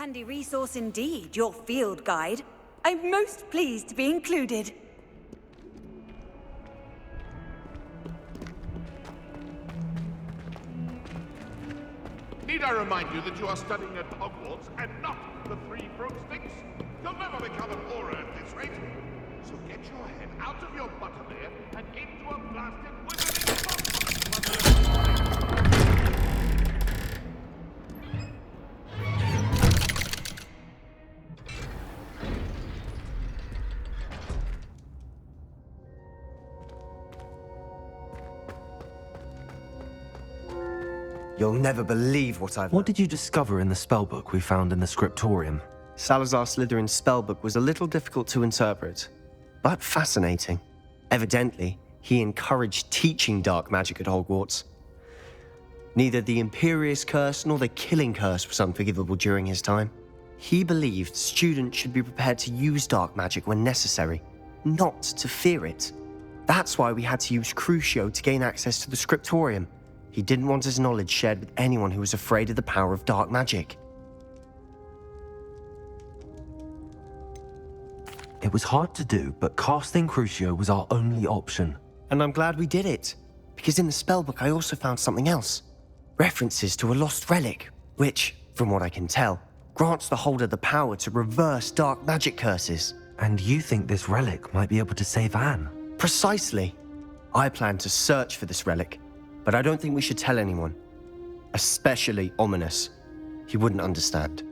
Handy resource indeed, your field guide. I'm most pleased to be included. Need I remind you that you are studying at Hogwarts and not the Three Broomsticks? You'll never become an aura at this rate. So get your head out of your butterbeer and into a blasted wizarding box. You'll never believe what I've... What did you discover in the spellbook we found in the scriptorium? Salazar Slytherin's spellbook was a little difficult to interpret, but fascinating. Evidently, he encouraged teaching dark magic at Hogwarts. Neither the Imperious Curse nor the Killing Curse was unforgivable during his time. He believed students should be prepared to use dark magic when necessary, not to fear it. That's why we had to use Crucio to gain access to the scriptorium. He didn't want his knowledge shared with anyone who was afraid of the power of dark magic. It was hard to do, but casting Crucio was our only option. And I'm glad we did it, because in the spellbook I also found something else. References to a lost relic, which, from what I can tell, grants the holder the power to reverse dark magic curses. And you think this relic might be able to save Anne? Precisely. I plan to search for this relic, but I don't think we should tell anyone. Especially Ominous. He wouldn't understand.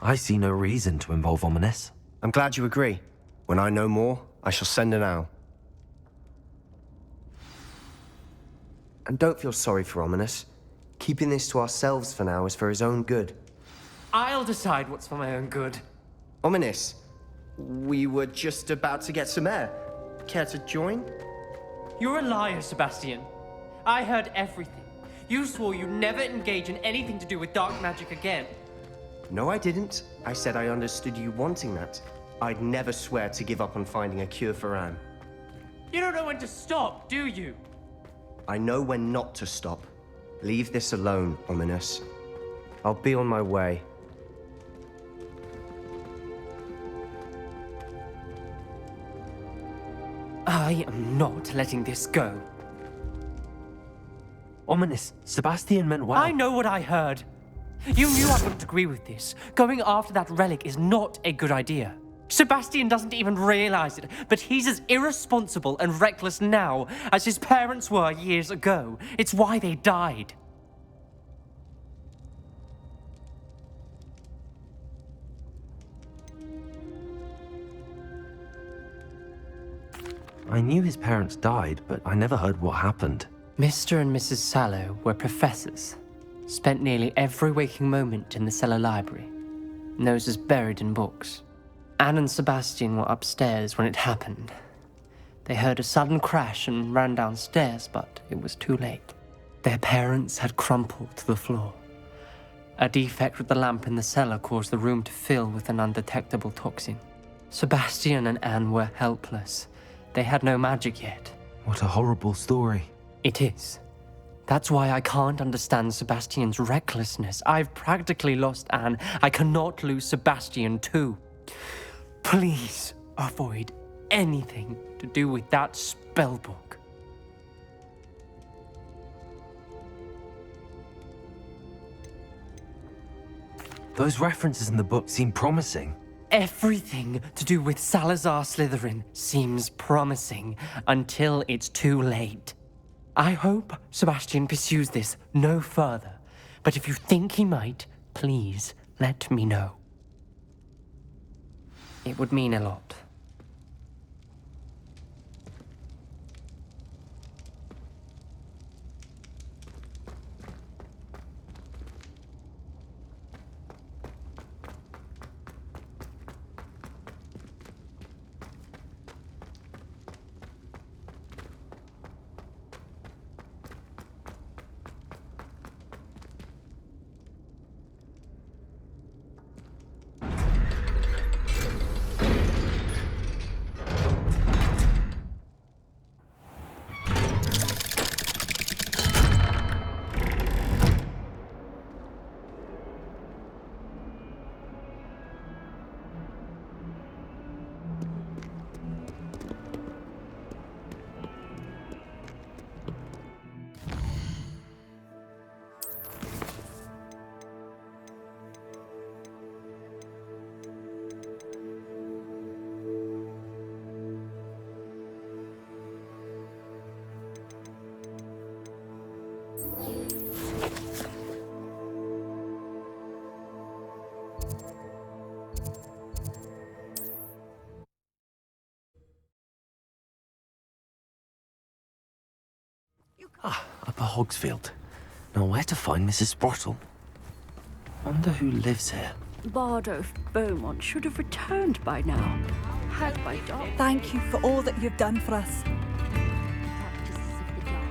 I see no reason to involve Ominous. I'm glad you agree. When I know more, I shall send an owl. And don't feel sorry for Ominous. Keeping this to ourselves for now is for his own good. I'll decide what's for my own good. Ominous, we were just about to get some air. Care to join? You're a liar, Sebastian. I heard everything. You swore you'd never engage in anything to do with dark magic again. No, I didn't. I said I understood you wanting that. I'd never swear to give up on finding a cure for Anne. You don't know when to stop, do you? I know when not to stop. Leave this alone, Ominous. I'll be on my way. I am not letting this go. Ominous, Sebastian meant well. I know what I heard. You knew I wouldn't agree with this. Going after that relic is not a good idea. Sebastian doesn't even realize it, but he's as irresponsible and reckless now as his parents were years ago. It's why they died. I knew his parents died, but I never heard what happened. Mr. and Mrs. Sallow were professors. Spent nearly every waking moment in the cellar library. Noses buried in books. Anne and Sebastian were upstairs when it happened. They heard a sudden crash and ran downstairs, but it was too late. Their parents had crumpled to the floor. A defect with the lamp in the cellar caused the room to fill with an undetectable toxin. Sebastian and Anne were helpless. They had no magic yet. What a horrible story. It is. That's why I can't understand Sebastian's recklessness. I've practically lost Anne. I cannot lose Sebastian too. Please avoid anything to do with that spellbook. Those references in the book seem promising. Everything to do with Salazar Slytherin seems promising until it's too late. I hope Sebastian pursues this no further, but if you think he might, please let me know. It would mean a lot. Upper Hogsfield. Now where to find Mrs. Sprottle? Wonder who lives here. Bardo Beaumont should have returned by now. Had my dog. Thank you for all that you've done for us. Practices of the dark.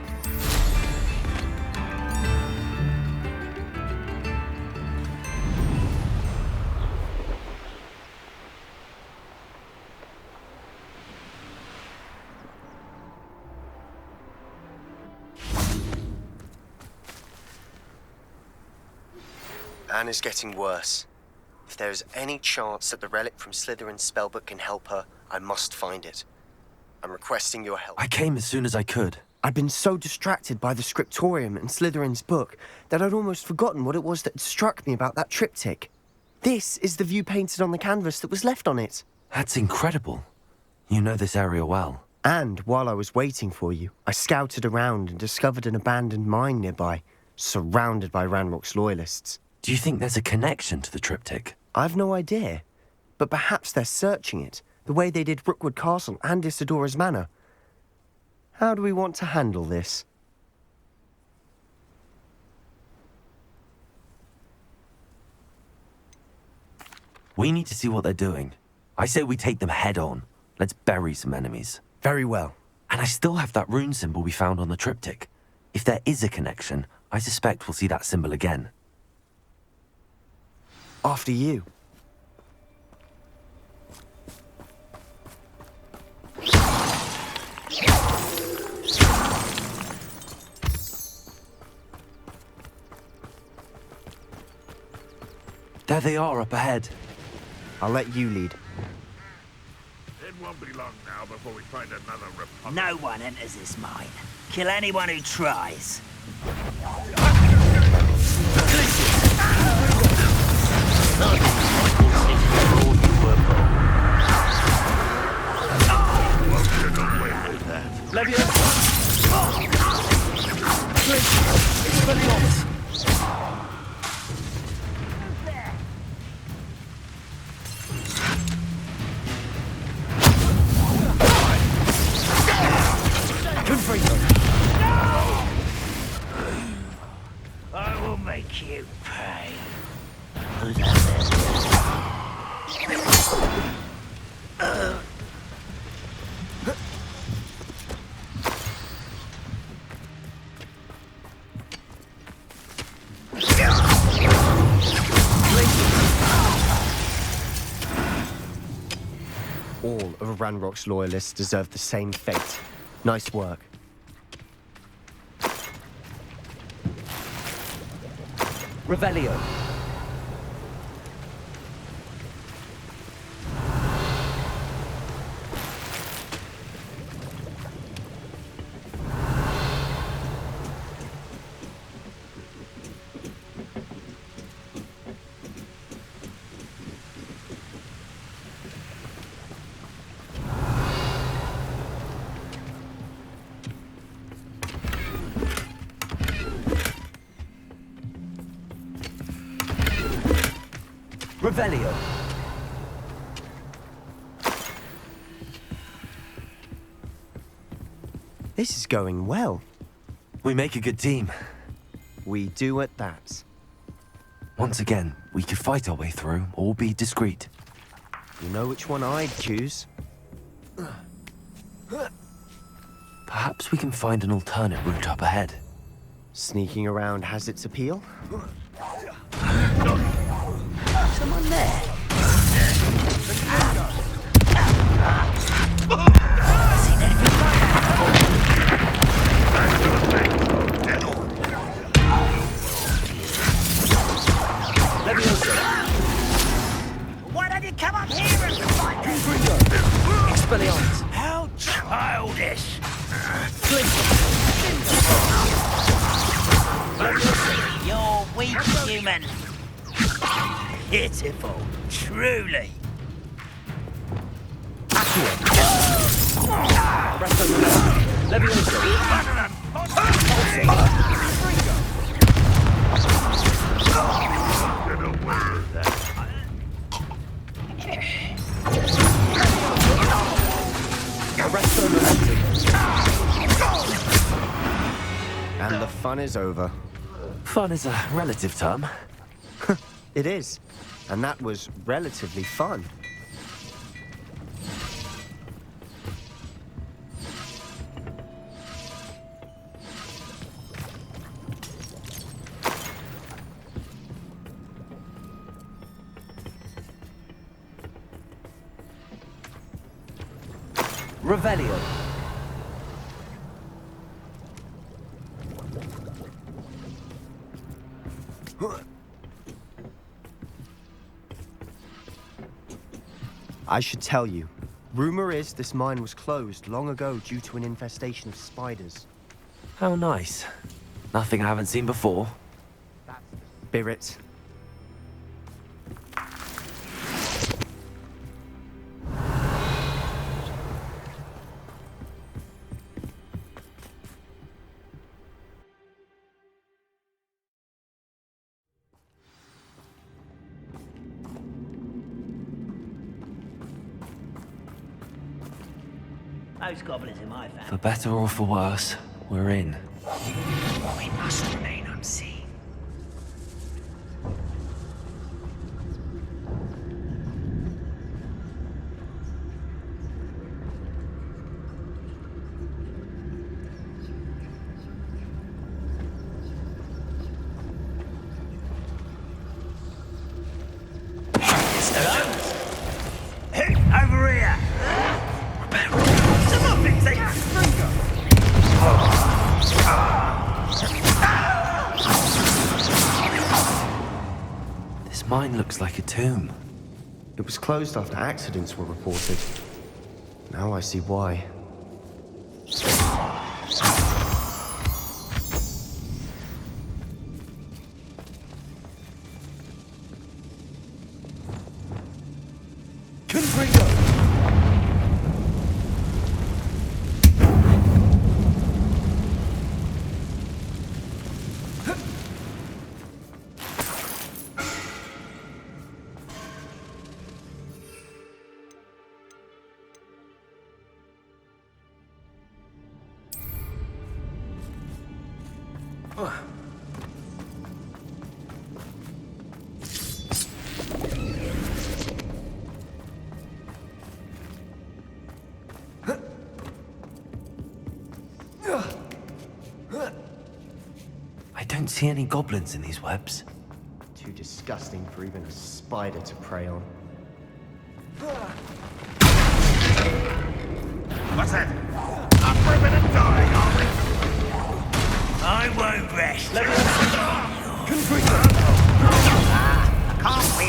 Anne is getting worse. If there is any chance that the relic from Slytherin's spellbook can help her, I must find it. I'm requesting your help. I came as soon as I could. I'd been so distracted by the scriptorium and Slytherin's book that I'd almost forgotten what it was that struck me about that triptych. This is the view painted on the canvas that was left on it. That's incredible. You know this area well. And while I was waiting for you, I scouted around and discovered an abandoned mine nearby, surrounded by Ranrock's loyalists. Do you think there's a connection to the triptych? I've no idea, but perhaps they're searching it, the way they did Rookwood Castle and Isidora's Manor. How do we want to handle this? We need to see what they're doing. I say we take them head on. Let's bury some enemies. Very well. And I still have that rune symbol we found on the triptych. If there is a connection, I suspect we'll see that symbol again. After you. There they are up ahead. I'll let you lead. It won't be long now before we find another republic. No one enters this mine. Kill anyone who tries. you pay. All of Ranrock's loyalists deserve the same fate. Nice work. Revelio. Revelio. This is going well. We make a good team. We do at that. Once again, we could fight our way through or be discreet. You know which one I'd choose? Perhaps we can find an alternate route up ahead. Sneaking around has its appeal. Someone there. Why don't you come up here and fight them? Expelliarmus. How childish! You're weak, human. Pitiful, truly. And the fun is over. Fun is a relative term. It is. And that was relatively fun. Revelio. I should tell you. Rumor is this mine was closed long ago due to an infestation of spiders. How nice. Nothing I haven't seen before. Spirit. Most goblins in my For family. better or for worse, we're in. We must remain unseen. Over here! Some of it's a finger! This mine looks like a tomb. It was closed after accidents were reported. Now I see why. see any goblins in these webs. Too disgusting for even a spider to prey on. What's that? Up for a bit of dying, are we? I won't rest. Can't be.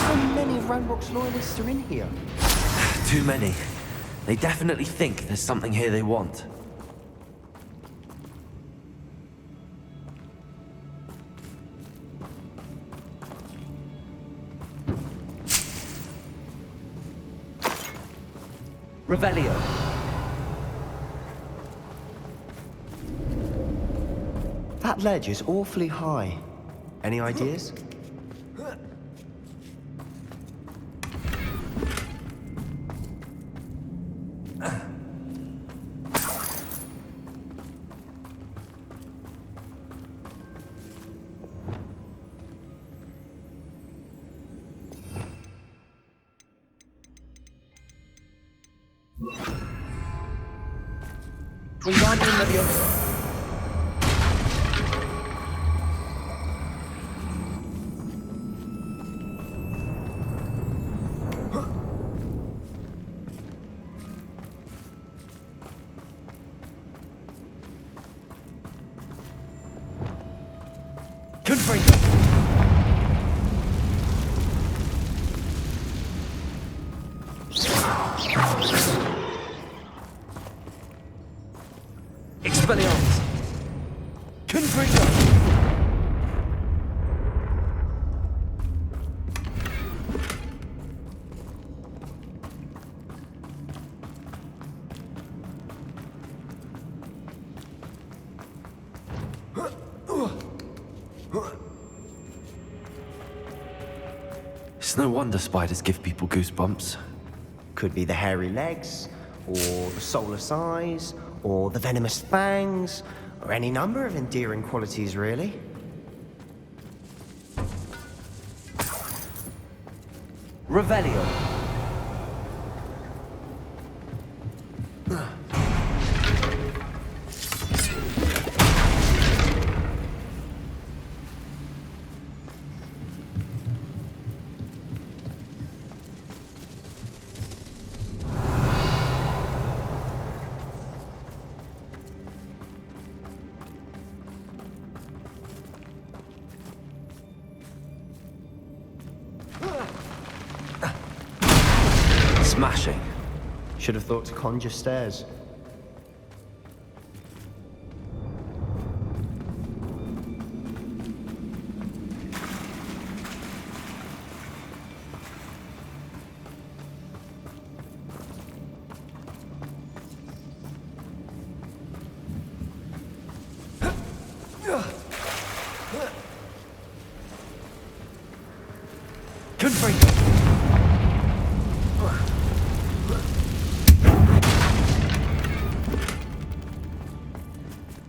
How many of Ranrock's loyalists are in here? Too many. They definitely think there's something here they want. Revelio. That ledge is awfully high. Any ideas? Expelliarmus! Confringo! It's no wonder spiders give people goosebumps. Could be the hairy legs, or the soulless eyes, or the venomous fangs, or any number of endearing qualities, really. Revelio. Smashing. Should have thought to conjure stairs.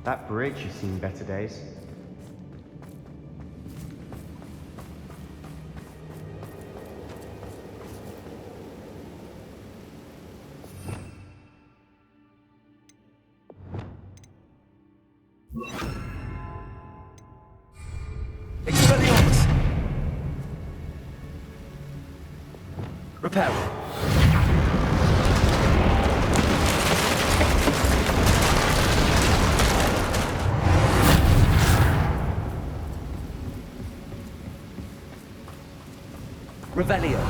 That bridge has seen better days. Expelliarmus! Repair. Revelio.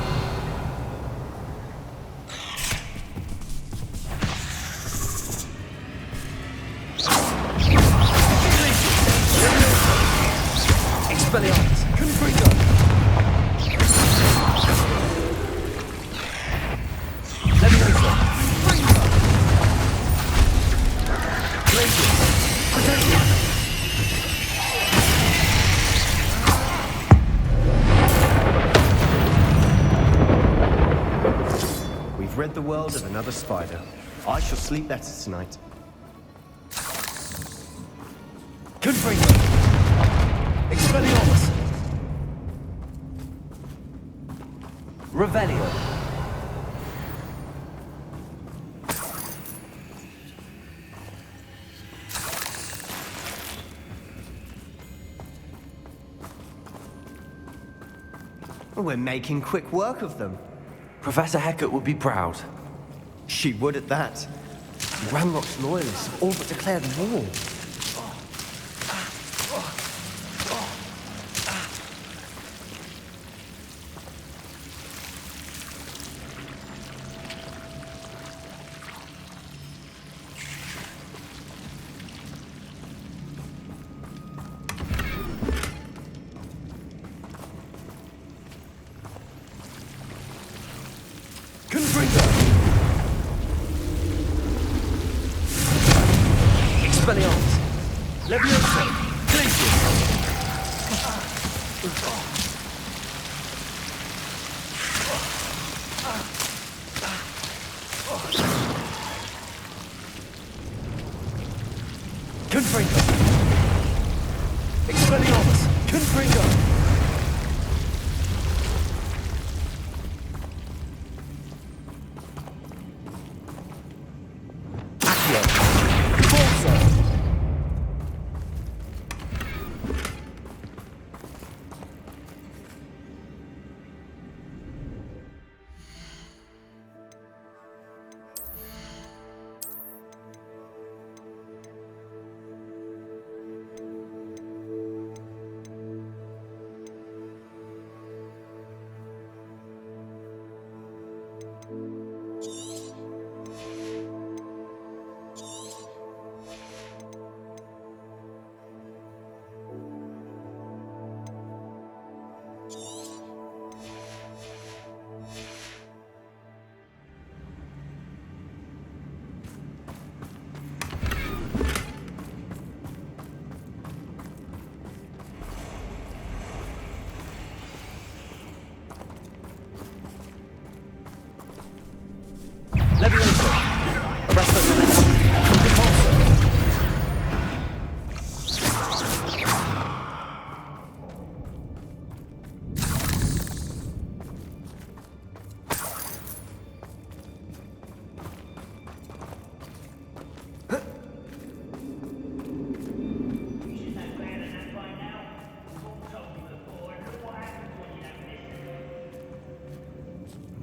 Expelliarmus. Confringo. Leviosa. Glacius. Protective. We've rid the world of another spider. I shall sleep better tonight. Confringo. Expelliarmus. Revelio. We're making quick work of them. Professor Hecat would be proud. She would at that. Ranrock's loyalists have all but declared war. Expelliarmus! Leviosa! Glacius! Confringo! Expelliarmus! Confringo!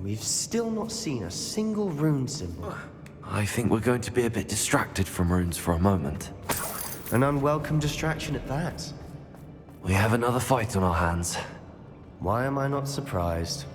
We've still not seen a single rune symbol. I think we're going to be a bit distracted from runes for a moment. An unwelcome distraction at that. We have another fight on our hands. Why am I not surprised?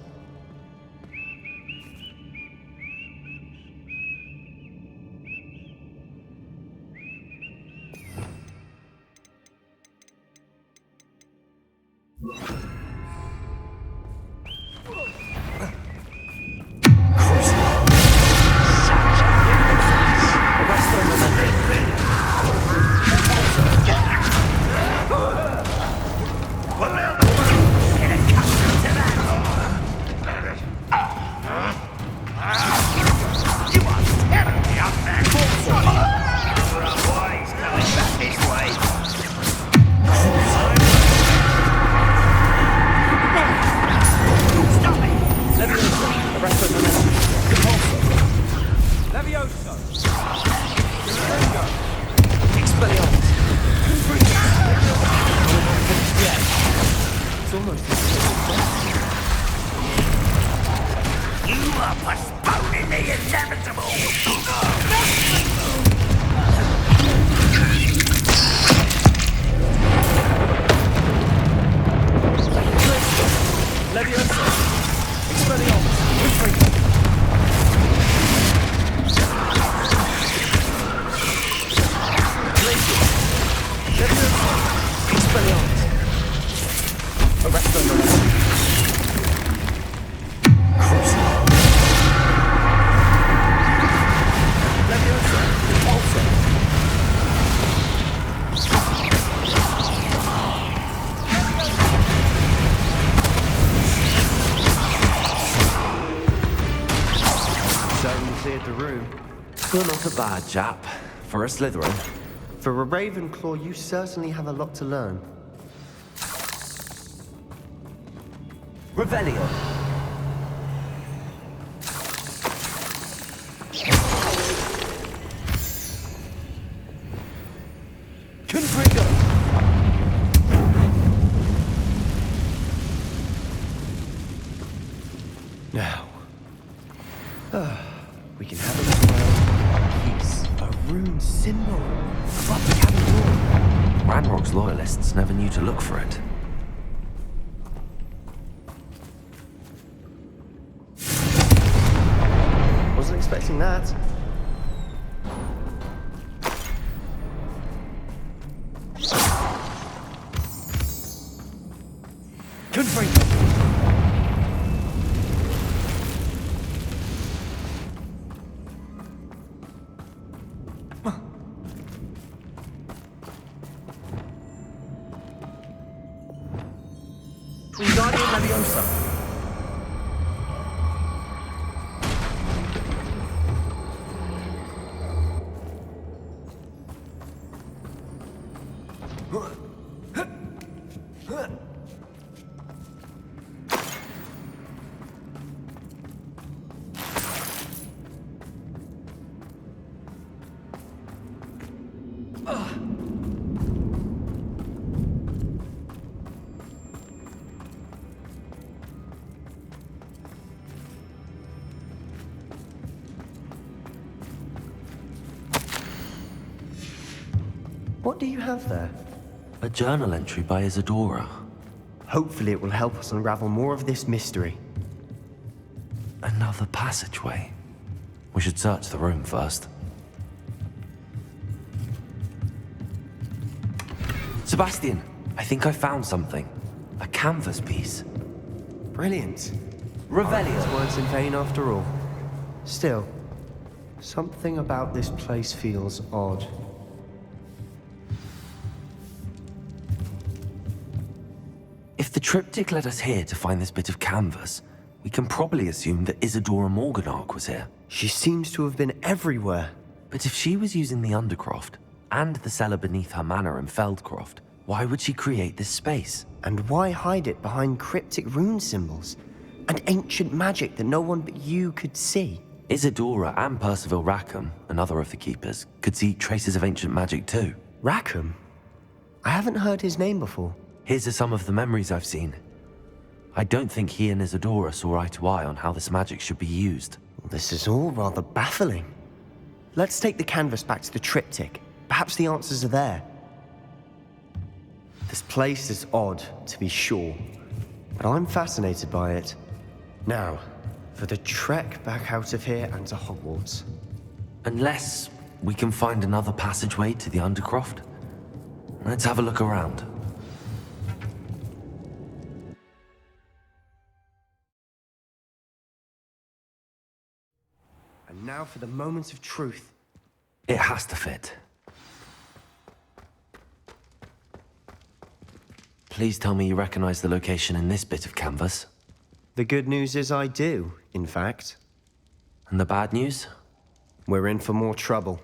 You're not a bad chap. For a Slytherin. For a Ravenclaw, you certainly have a lot to learn. Revelio. Confringo. rune symbol above the cabin door. Ranrock's loyalists never knew to look for it. Wasn't expecting that. Confringo! Wingardium Leviosa! What do you have there? A journal entry by Isadora. Hopefully it will help us unravel more of this mystery. Another passageway. We should search the room first. Sebastian, I think I found something. A canvas piece. Brilliant. Revelio. These weren't in vain after all. Still, something about this place feels odd. If the triptych led us here to find this bit of canvas, we can probably assume that Isadora Morganark was here. She seems to have been everywhere. But if she was using the Undercroft, and the cellar beneath her manor in Feldcroft, why would she create this space? And why hide it behind cryptic rune symbols? And ancient magic that no one but you could see? Isadora and Percival Rackham, another of the Keepers, could see traces of ancient magic too. Rackham? I haven't heard his name before. Here's some of the memories I've seen. I don't think he and Isadora saw eye to eye on how this magic should be used. This is all rather baffling. Let's take the canvas back to the triptych. Perhaps the answers are there. This place is odd, to be sure, but I'm fascinated by it. Now, for the trek back out of here and to Hogwarts. Unless we can find another passageway to the Undercroft. Let's have a look around. And now for the moment of truth. It has to fit. Please tell me you recognize the location in this bit of canvas. The good news is I do, in fact. And the bad news? We're in for more trouble.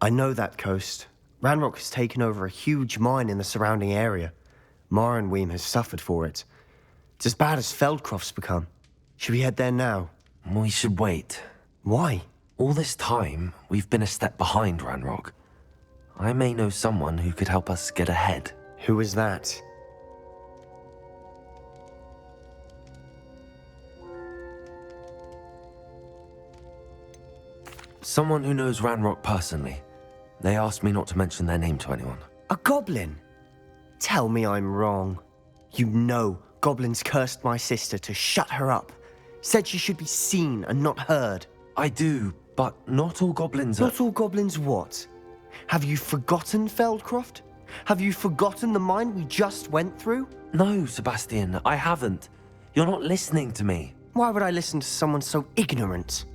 I know that coast. Ranrock has taken over a huge mine in the surrounding area. Mornweem has suffered for it. It's as bad as Feldcroft's become. Should we head there now? We should wait. Why? All this time, we've been a step behind Ranrock. I may know someone who could help us get ahead. Who is that? Someone who knows Ranrock personally. They asked me not to mention their name to anyone. A goblin? Tell me I'm wrong. You know goblins cursed my sister to shut her up. Said she should be seen and not heard. I do, but not all goblins are... Not all goblins what? Have you forgotten Feldcroft? Have you forgotten the mine we just went through? No, Sebastian, I haven't. You're not listening to me. Why would I listen to someone so ignorant?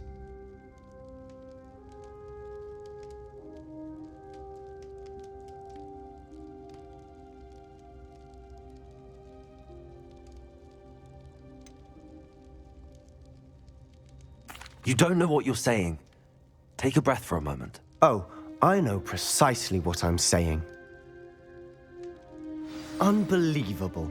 You don't know what you're saying. Take a breath for a moment. Oh, I know precisely what I'm saying. Unbelievable.